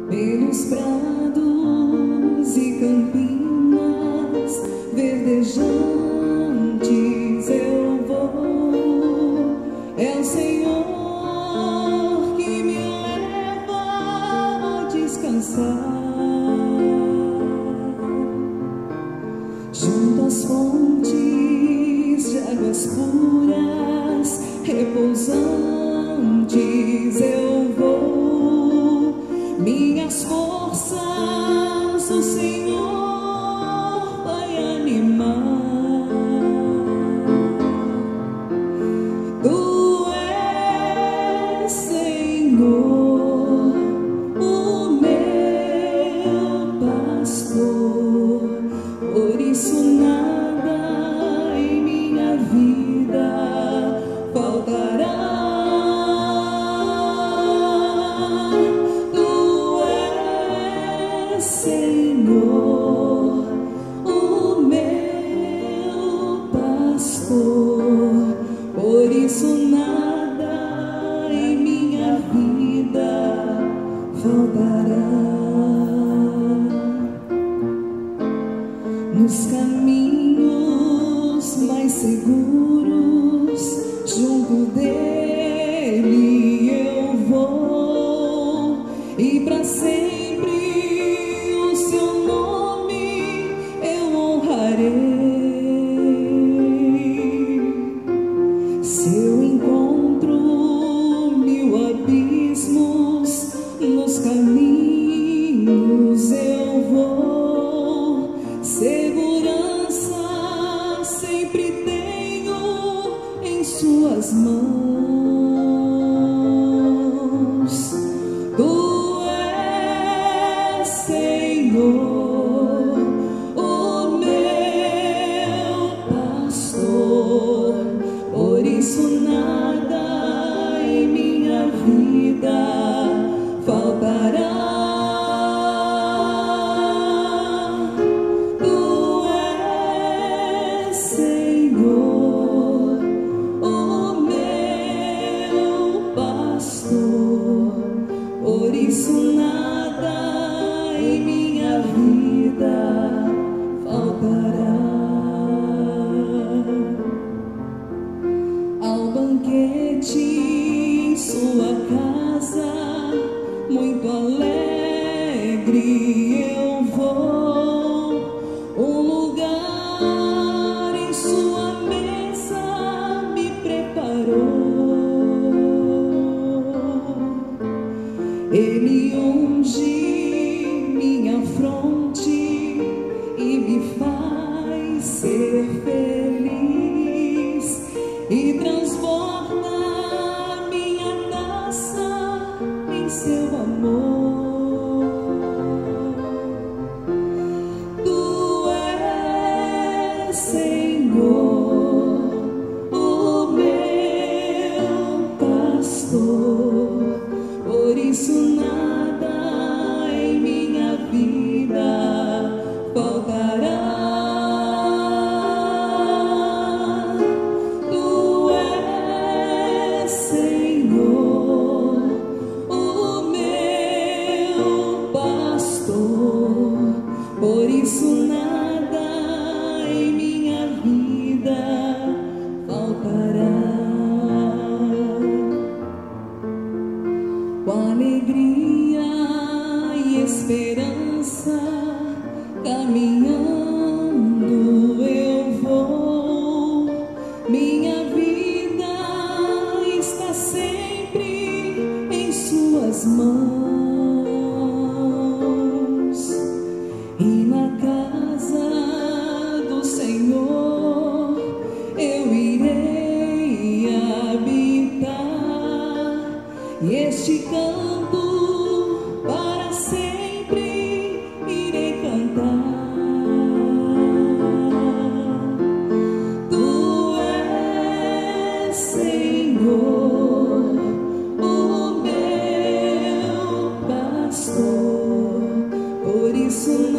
pelos prados e campinas verdejantes eu vou. É o Senhor que me leva a descansar junto às fontes de águas puras, repousantes eu vou. Minhas forças o Senhor vai animar. Tu és, Senhor, o meu pastor, por isso nada em minha vida faltará. Senhor, o meu pastor, por isso nada em minha vida faltará. Nos caminhos mais seguros, junto dele eu vou, e para sempre seu nome eu honrarei. Se eu encontro mil abismos nos caminhos eu vou, segurança sempre tenho em suas mãos. Tu és, Senhor, o meu pastor, por isso nada em minha vida faltará. Tu és, Senhor, o meu pastor, por isso nada em minha vida faltará. Ao banquete em sua casa, muito alegre eu vou. Um lugar em sua mesa me preparou. Ele unge minha fronte e me faz ser feliz, e transborda minha taça em seu amor. Tu és, Senhor, o meu pastor, por isso nada em minha vida faltará. Tu és, Senhor, o meu pastor, por isso nada em minha vida faltará. Com alegria e esperança caminhando eu vou. Minha vida está sempre em suas mãos, e na casa do Senhor eu irei habitar, e este canto para sempre irei cantar. Tu és, Senhor, o meu pastor, por isso